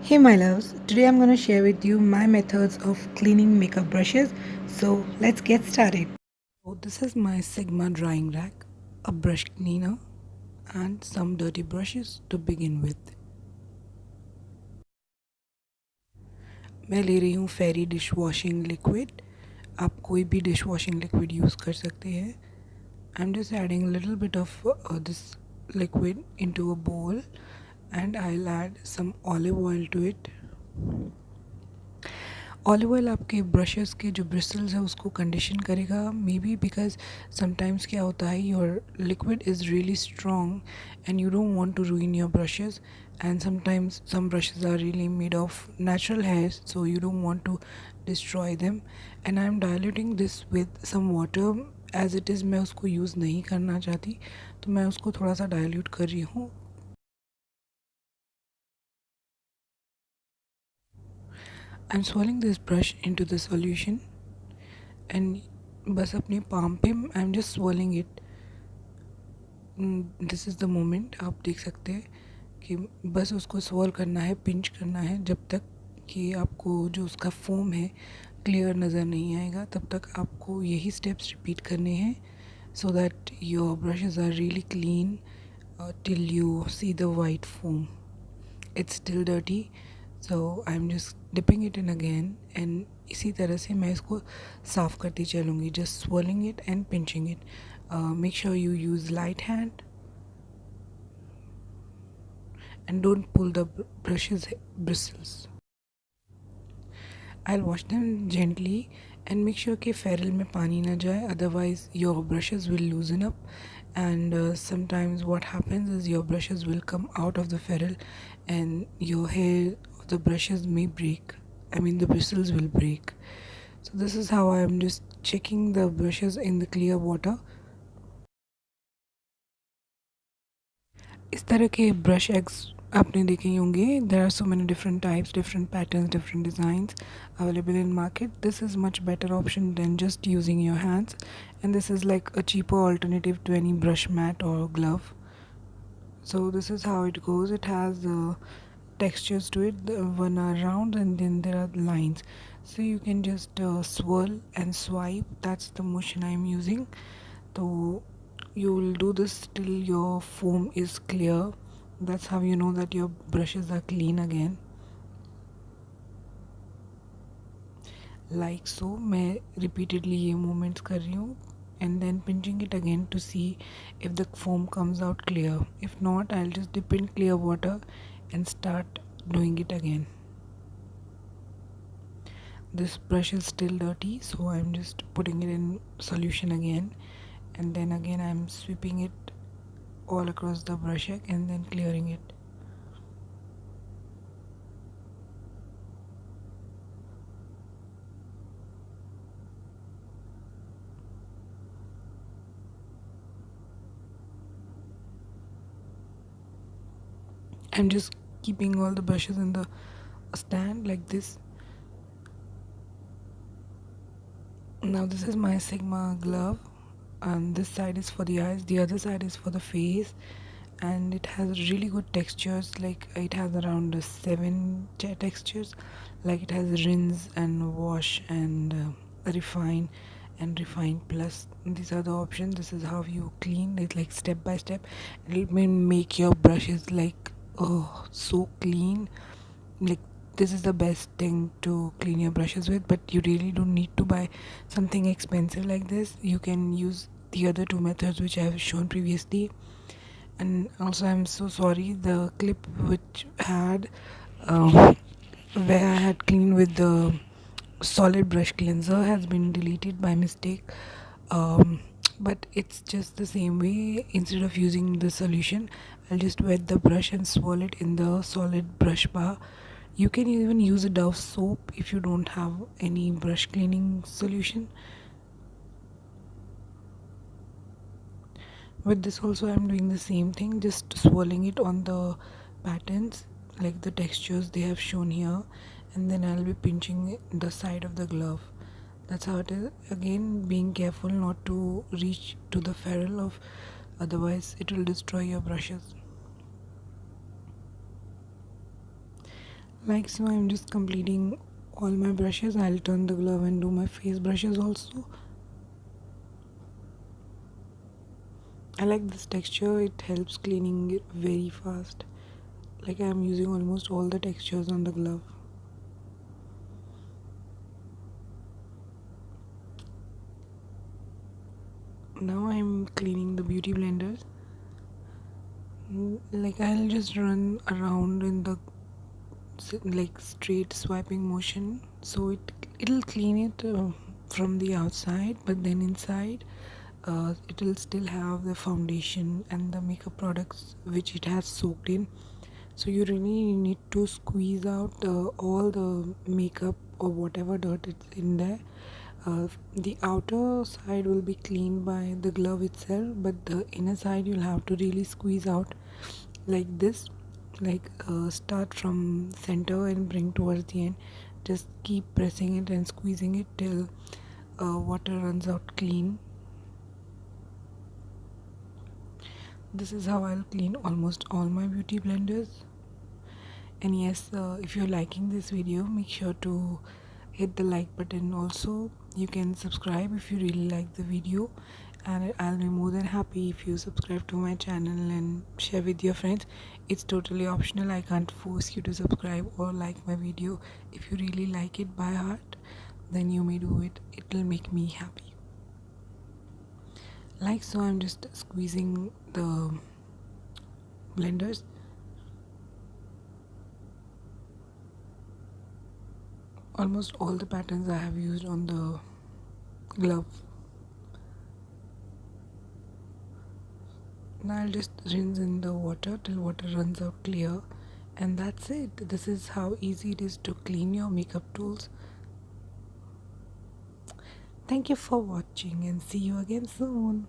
Hey my loves, today I'm going to share with you my methods of cleaning makeup brushes. So let's get started. So this is my Sigma drying rack, a brush cleaner and some dirty brushes to begin with. मैं ले रही हूँ फेरी dish washing liquid. आप कोई भी dish washing liquid use कर सकते हैं. I'm just adding a little bit of this liquid into a bowl and I'll add some olive oil to it. Olive oil आपके ब्रशेस के जो ब्रिसल्स है उसको कंडीशन करेगा. मे बी बिकॉज समटाइम्स क्या होता है, your liquid is really strong and you don't want to ruin your brushes, and sometimes some brushes are really made of natural hairs, so you don't want to destroy them. And I'm diluting this with some water as it is. मैं उसको use नहीं करना चाहती तो मैं उसको थोड़ा सा डाइल्यूट कर रही हूँ. I'm swirling this brush into the solution and बस अपने पाम पे I am just swirling it. This is the moment. आप देख सकते हैं कि बस उसको swirl करना है, पिंच करना है जब तक कि आपको जो उसका फोम है क्लियर नज़र नहीं आएगा. तब तक आपको यही स्टेप्स रिपीट करने हैं so that your brushes are really clean till you see the white foam. It's still dirty, so I'm just dipping it in again and इसी तरह से मैं इसको साफ़ करती चलूँगी. just swirling it and pinching it. Make sure you use light hand and don't pull the brushes bristles. I'll wash them gently and make sure कि Feral में पानी ना जाए, otherwise your brushes will loosen up. And sometimes what happens is your brushes will come out of the ferrule and your hair of the brushes may break. I mean the bristles will break. So this is how I am just checking the brushes in the clear water. इस तरह के brush eggs आपने देखे ही होंगे. There are so many different types, different patterns, different designs available in market. This is much better option than just using your hands, and this is like a cheaper alternative to any brush mat or glove. So this is how it goes. It has textures to it. The one are round and then there are lines, so you can just swirl and swipe. That's the motion I'm using. So you will do this till your foam is clear. That's how you know that your brushes are clean again. Like so. मैं repeatedly ये movements कर रही हूँ and then pinching it again to see if the foam comes out clear. If not, I'll just dip in clear water and start doing it again. This brush is still dirty, so I'm just putting it in solution again, and then again I'm sweeping it all across the brush egg and then clearing it. I'm just keeping all the brushes in the stand like this. Now this is my Sigma glove, and this side is for the eyes, the other side is for the face, and it has really good textures. Like it has around 7 textures. Like it has rinse and wash and refine and refine plus. These are the options. This is how you clean it, like step by step. It may make your brushes like so clean. Like this is the best thing to clean your brushes with, but you really don't need to buy something expensive like this. You can use the other two methods which I have shown previously. And also I'm so sorry, the clip which had where I had cleaned with the solid brush cleanser has been deleted by mistake. But it's just the same way. Instead of using the solution, I'll just wet the brush and swirl it in the solid brush bar. You can even use a Dove soap if you don't have any brush cleaning solution. With this also I'm doing the same thing, just swirling it on the patterns like the textures they have shown here, and then I'll be pinching the side of the glove. That's how it is. Again, being careful not to reach to the ferrule of, otherwise it will destroy your brushes. Like so, I'm just completing all my brushes. I'll turn the glove and do my face brushes also. I like this texture, it helps cleaning it very fast. Like I'm using almost all the textures on the glove. Now I'm cleaning the beauty blenders. Like I'll just run around in the like straight swiping motion, so it'll clean it from the outside, but then inside it will still have the foundation and the makeup products which it has soaked in. So you really need to squeeze out all the makeup or whatever dirt is in there. The outer side will be cleaned by the glove itself, but the inner side you'll have to really squeeze out like this. Like start from center and bring towards the end. Just keep pressing it and squeezing it till water runs out clean. This is how I'll clean almost all my beauty blenders. And yes, if you're liking this video, make sure to hit the like button. Also, you can subscribe if you really like the video, and I'll be more than happy if you subscribe to my channel and share with your friends. It's totally optional. I can't force you to subscribe or like my video. If you really like it by heart, then you may do it. It will make me happy. Like so, I'm just squeezing the blenders. Almost all the patterns I have used on the glove. Now I'll just rinse in the water till water runs out clear, and that's it. This is how easy it is to clean your makeup tools. Thank you for watching and see you again soon.